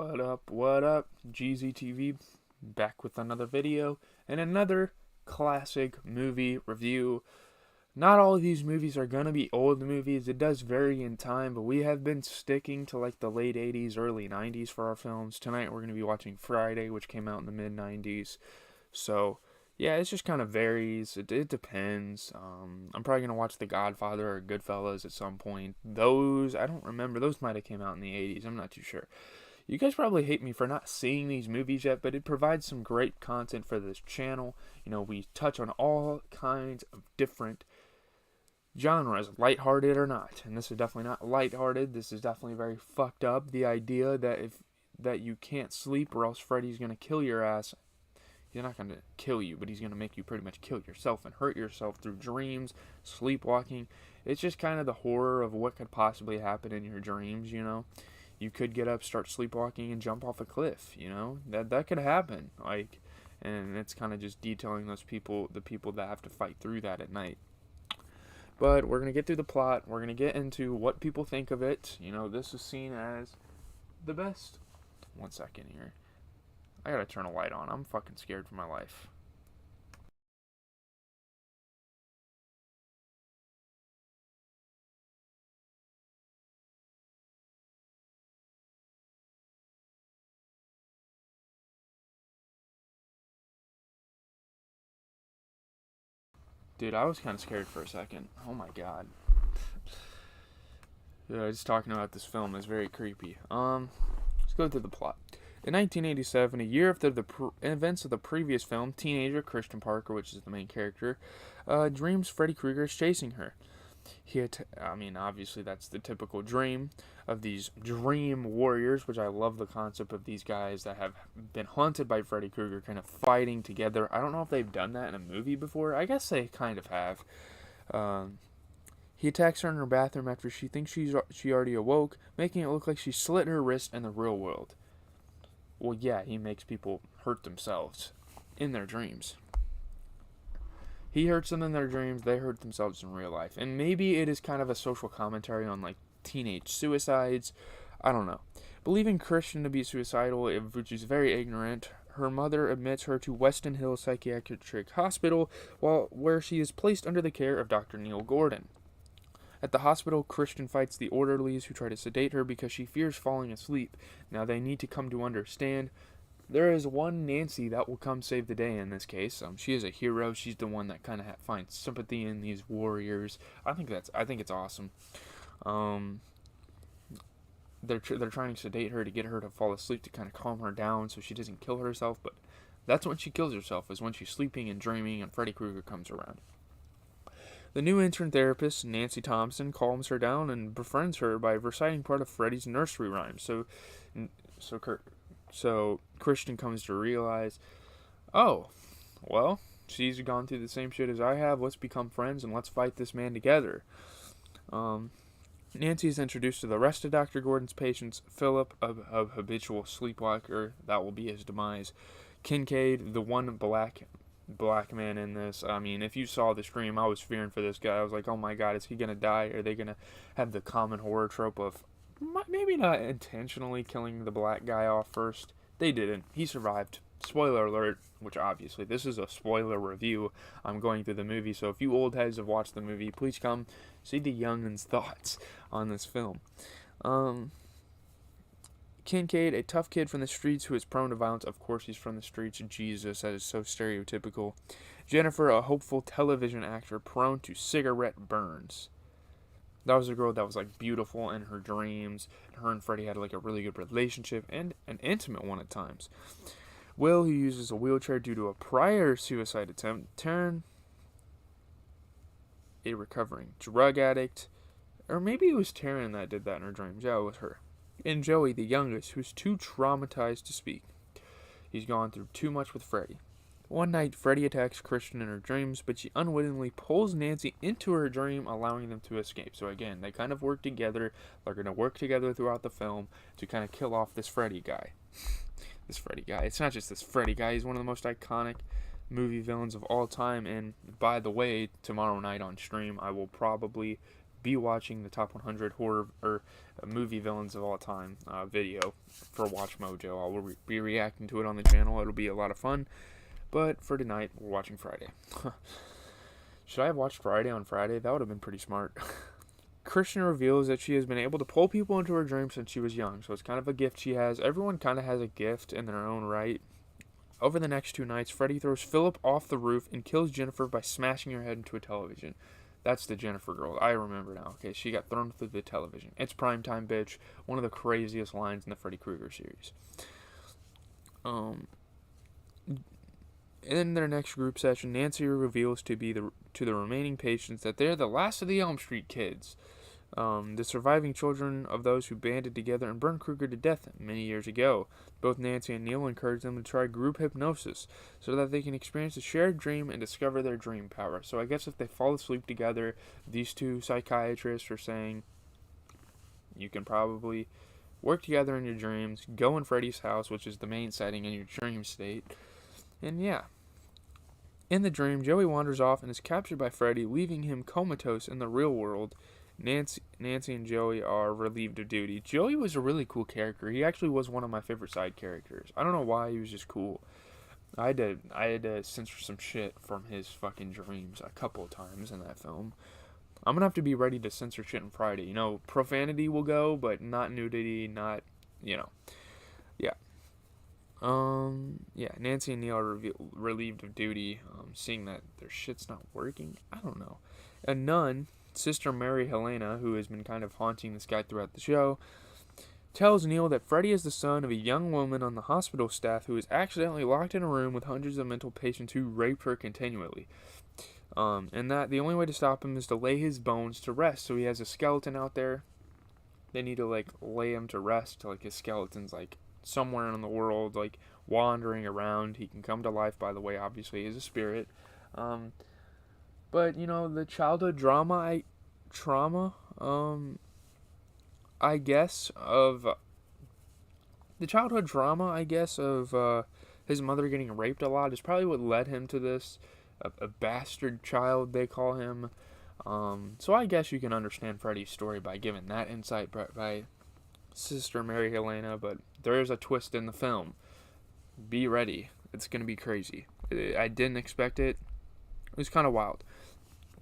What up, what up? GZTV back with another video and another classic movie review. Not all of these movies are gonna be old movies. It does vary in time, but we have been sticking to like the late 80s, early 90s for our films. Tonight we're gonna be watching Friday, which came out in the mid 90s. So, yeah, it just kind of varies. It depends. I'm probably gonna watch The Godfather or Goodfellas at some point. Those I don't remember. Those might have came out in the 80s. I'm not too sure. You guys probably hate me for not seeing these movies yet, but it provides some great content for this channel. We touch on all kinds of different genres, lighthearted or not. And this is definitely not lighthearted. This is definitely very fucked up. The idea that you can't sleep or else Freddy's gonna kill your ass. He's not gonna kill you, but he's gonna make you pretty much kill yourself and hurt yourself through dreams, sleepwalking. It's just kind of the horror of what could possibly happen in your dreams. You could get up, start sleepwalking, and jump off a cliff. That could happen. And it's kind of just detailing the people that have to fight through that at night. But we're gonna get through the plot. We're gonna get into what people think of it. This is seen as the best. 1 second here. I gotta turn a light on. I'm fucking scared for my life. Dude, I was kind of scared for a second. Oh my god. Yeah, just talking about this film is very creepy. Let's go through the plot. In 1987, a year after the events of the previous film, teenager Christian Parker, which is the main character, dreams Freddy Krueger is chasing her. Obviously that's the typical dream of these dream warriors, which I love the concept of these guys that have been haunted by Freddy Krueger kind of fighting together. I don't know if they've done that in a movie before. I guess they kind of have. He attacks her in her bathroom after she thinks she already awoke, making it look like she slit her wrist in the real world. Well, yeah, he makes people hurt themselves in their dreams. He hurts them in their dreams, they hurt themselves in real life. And maybe it is kind of a social commentary on teenage suicides. I don't know. Believing Christian to be suicidal, which is very ignorant, her mother admits her to Weston Hill Psychiatric Hospital, where she is placed under the care of Dr. Neil Gordon. At the hospital, Christian fights the orderlies who try to sedate her because she fears falling asleep. Now they need to come to understand there is one Nancy that will come save the day in this case. She is a hero. She's the one that kind of finds sympathy in these warriors. I think it's awesome. They're trying to sedate her to get her to fall asleep to kind of calm her down so she doesn't kill herself. But that's when she kills herself, is when she's sleeping and dreaming and Freddy Krueger comes around. The new intern therapist, Nancy Thompson, calms her down and befriends her by reciting part of Freddy's nursery rhymes. So Christian comes to realize, oh, well, she's gone through the same shit as I have. Let's become friends and let's fight this man together. Nancy is introduced to the rest of Dr. Gordon's patients. Philip, a habitual sleepwalker, that will be his demise. Kincaid, the one black man in this. If you saw the stream, I was fearing for this guy. I was like, oh my god, is he gonna die? Are they gonna have the common horror trope of maybe not intentionally killing the black guy off first? They didn't. He survived. Spoiler alert, which obviously this is a spoiler review. I'm going through the movie, so if you old heads have watched the movie, please come see the youngin's thoughts on this film. Kincaid, a tough kid from the streets who is prone to violence. Of course he's from the streets. Jesus, that is so stereotypical. Jennifer, a hopeful television actor prone to cigarette burns. That was a girl that was beautiful in her dreams. Her and Freddy had a really good relationship and an intimate one at times. Will, who uses a wheelchair due to a prior suicide attempt, Taryn, a recovering drug addict. Or maybe it was Taryn that did that in her dreams. Yeah, it was her. And Joey, the youngest, who's too traumatized to speak. He's gone through too much with Freddy. One night, Freddy attacks Christian in her dreams, but she unwittingly pulls Nancy into her dream, allowing them to escape. So again, they kind of work together. They're going to work together throughout the film to kind of kill off this Freddy guy. This Freddy guy. It's not just this Freddy guy. He's one of the most iconic movie villains of all time. And by the way, tomorrow night on stream, I will probably be watching the top 100 horror or movie villains of all time video for Watch Mojo. I'll be reacting to it on the channel. It'll be a lot of fun. But for tonight, we're watching Friday. Should I have watched Friday on Friday? That would have been pretty smart. Kristen reveals that she has been able to pull people into her dreams since she was young, so it's kind of a gift she has. Everyone kind of has a gift in their own right. Over the next 2 nights, Freddy throws Philip off the roof and kills Jennifer by smashing her head into a television. That's the Jennifer girl. I remember now. Okay, she got thrown through the television. It's primetime, bitch. One of the craziest lines in the Freddy Krueger series. In their next group session, Nancy reveals to the remaining patients that they're the last of the Elm Street kids, the surviving children of those who banded together and burned Krueger to death many years ago. Both Nancy and Neil encourage them to try group hypnosis so that they can experience a shared dream and discover their dream power. So I guess if they fall asleep together, these two psychiatrists are saying you can probably work together in your dreams, go in Freddy's house, which is the main setting in your dream state. And yeah. In the dream, Joey wanders off and is captured by Freddy, leaving him comatose in the real world. Nancy and Joey are relieved of duty. Joey was a really cool character. He actually was one of my favorite side characters. I don't know why, he was just cool. I had to censor some shit from his fucking dreams a couple of times in that film. I'm gonna have to be ready to censor shit on Friday. You know, profanity will go, but not nudity, not, you know. Yeah. Yeah, Nancy and Neil are relieved of duty, seeing that their shit's not working. I don't know. A nun, Sister Mary Helena, who has been kind of haunting this guy throughout the show, tells Neil that Freddy is the son of a young woman on the hospital staff who is accidentally locked in a room with hundreds of mental patients who rape her continually. And that the only way to stop him is to lay his bones to rest. So he has a skeleton out there. They need to, like, lay him to rest. Like, his skeleton's, like, somewhere in the world, like, wandering around. He can come to life, by the way, obviously, he's a spirit. But, you know, the childhood trauma, I guess, of his mother getting raped a lot is probably what led him to this. A bastard child, they call him. So I guess you can understand Freddy's story by giving that insight by Sister Mary Helena, but there is a twist in the film. Be ready. It's going to be crazy. I didn't expect it. It was kind of wild.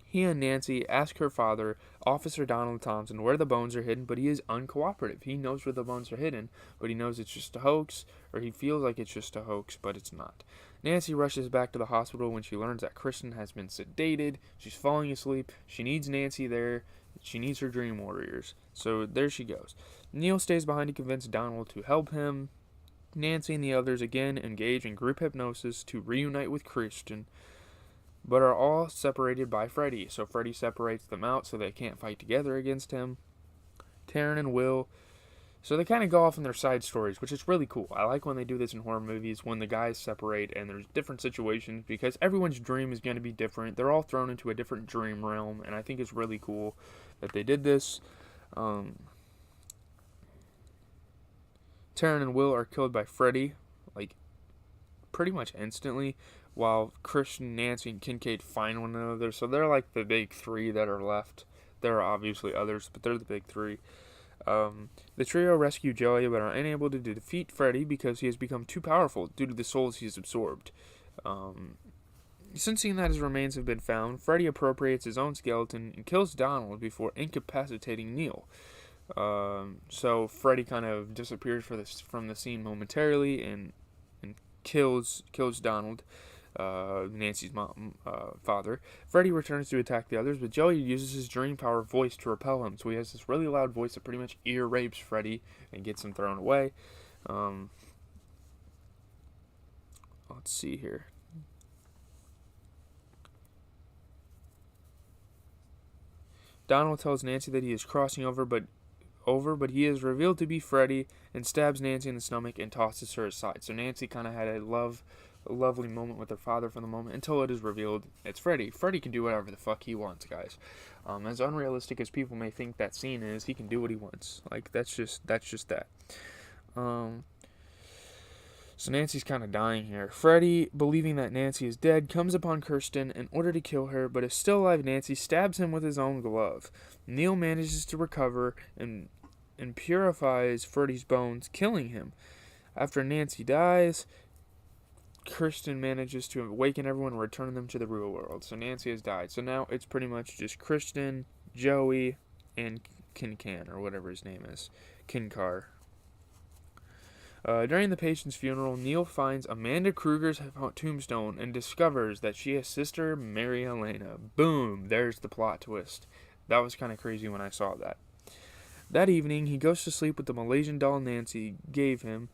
He and Nancy ask her father, Officer Donald Thompson, where the bones are hidden, but he is uncooperative. He knows where the bones are hidden, but he knows it's just a hoax, or he feels like it's just a hoax, but it's not. Nancy rushes back to the hospital when she learns that Kristen has been sedated. She's falling asleep. She needs Nancy there. She needs her dream warriors. So there she goes. Neil stays behind to convince Donald to help him. Nancy and the others again engage in group hypnosis to reunite with Kristen, but are all separated by Freddy. So Freddy separates them out so they can't fight together against him. Taryn and Will. So they kind of go off in their side stories, which is really cool. I like when they do this in horror movies, when the guys separate and there's different situations, because everyone's dream is going to be different. They're all thrown into a different dream realm, and I think it's really cool that they did this. Taryn and Will are killed by Freddy, like, pretty much instantly, while Christian, Nancy, and Kincaid find one another. So they're like the big three that are left. There are obviously others, but they're the big three. The trio rescue Joey, but are unable to defeat Freddy because he has become too powerful due to the souls he has absorbed. Since seeing that his remains have been found, Freddy appropriates his own skeleton and kills Donald before incapacitating Neil. So Freddy kind of disappears from the scene momentarily and kills Donald, Nancy's father. Freddy returns to attack the others, but Joey uses his dream power voice to repel him. So he has this really loud voice that pretty much ear rapes Freddy and gets him thrown away. Let's see here. Donald tells Nancy that he is crossing over, but he is revealed to be Freddy and stabs Nancy in the stomach and tosses her aside. So Nancy kind of had a lovely moment with her father for the moment until it is revealed it's Freddy. Freddy can do whatever the fuck he wants, guys. As unrealistic as people may think that scene is, he can do what he wants. Like, that's just that. So Nancy's kind of dying here. Freddy, believing that Nancy is dead, comes upon Kirsten in order to kill her, but is still alive. Nancy stabs him with his own glove. Neil manages to recover and purifies Freddy's bones, killing him. After Nancy dies, Kirsten manages to awaken everyone and return them to the real world. So Nancy has died. So now it's pretty much just Kirsten, Joey, and Kincan, or whatever his name is. Kinkar. During the patient's funeral, Neil finds Amanda Kruger's tombstone and discovers that she has sister Mary Elena. Boom! There's the plot twist. That was kind of crazy when I saw that. That evening, he goes to sleep with the Malaysian doll Nancy gave him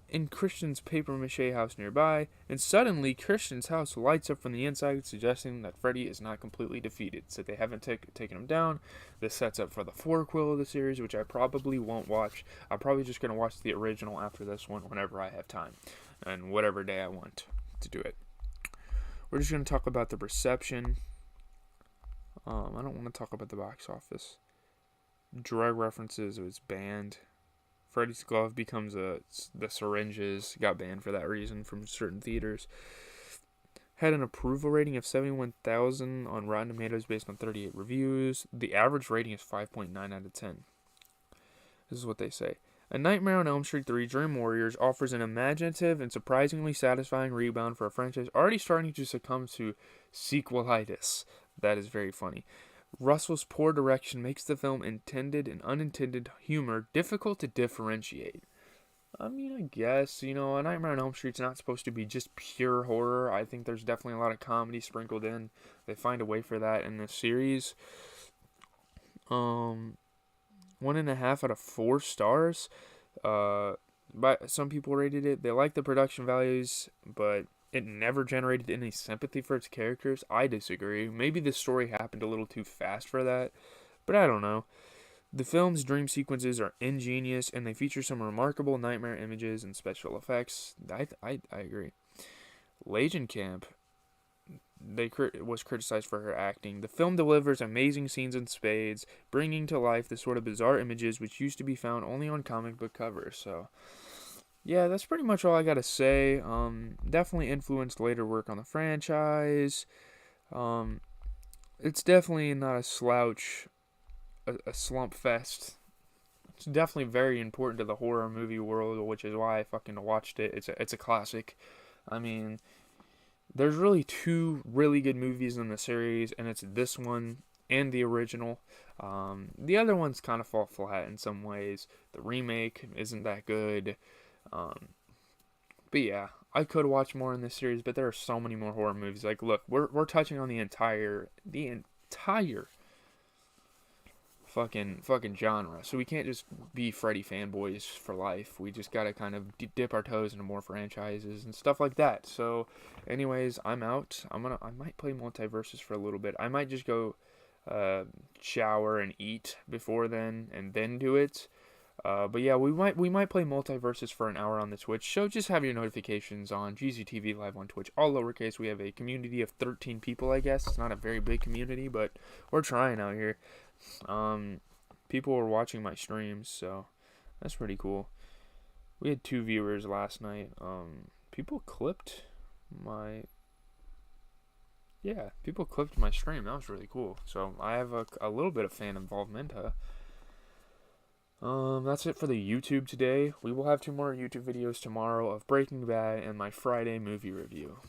in Christian's papier-mâché house nearby, and suddenly Christian's house lights up from the inside, suggesting that Freddy is not completely defeated, so they haven't taken him down. This sets up for the fourquel of the series, which I probably won't watch. I'm probably just going to watch the original after this one whenever I have time, and whatever day I want to do it. We're just going to talk about the reception. I don't want to talk about the box office. Drug references was banned. Freddy's glove becomes the syringes got banned for that reason from certain theaters. Had an approval rating of 71,000 on Rotten Tomatoes based on 38 reviews. The average rating is 5.9 out of 10. This is what they say. A Nightmare on Elm Street 3 Dream Warriors offers an imaginative and surprisingly satisfying rebound for a franchise already starting to succumb to sequelitis. That is very funny. Russell's poor direction makes the film intended and unintended humor difficult to differentiate. I mean, I guess, A Nightmare on Elm Street's not supposed to be just pure horror. I think there's definitely a lot of comedy sprinkled in. They find a way for that in this series. 1.5 out of 4 stars. But some people rated it. They like the production values, but it never generated any sympathy for its characters. I disagree. Maybe the story happened a little too fast for that, but I don't know. The film's dream sequences are ingenious, and they feature some remarkable nightmare images and special effects. I agree. Legenkamp was criticized for her acting. The film delivers amazing scenes in spades, bringing to life the sort of bizarre images which used to be found only on comic book covers. So yeah, that's pretty much all I gotta say. Definitely influenced later work on the franchise. It's definitely not a slouch, a slump fest. It's definitely very important to the horror movie world, which is why I fucking watched it. It's a classic. I mean, there's really 2 really good movies in the series, and it's this one and the original. The other ones kind of fall flat in some ways. The remake isn't that good. But yeah, I could watch more in this series, but there are so many more horror movies. Like, look, we're touching on the entire fucking genre. So we can't just be Freddy fanboys for life. We just gotta kind of dip our toes into more franchises and stuff like that. So, anyways, I'm out. I might play Multiversus for a little bit. I might just go shower and eat before then and then do it. But yeah, we might play Multiversus for an hour on the Twitch. So just have your notifications on. GZTV live on Twitch, all lowercase. We have a community of 13 people, I guess. It's not a very big community, but we're trying out here. People were watching my streams, so that's pretty cool. We had 2 viewers last night. People clipped my stream. That was really cool. So I have a little bit of fan involvement. That's it for the YouTube today. We will have 2 more YouTube videos tomorrow of Breaking Bad and my Friday movie review.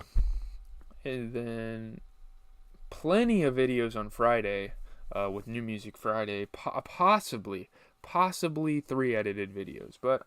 And then plenty of videos on Friday with New Music Friday. Possibly 3 edited videos. But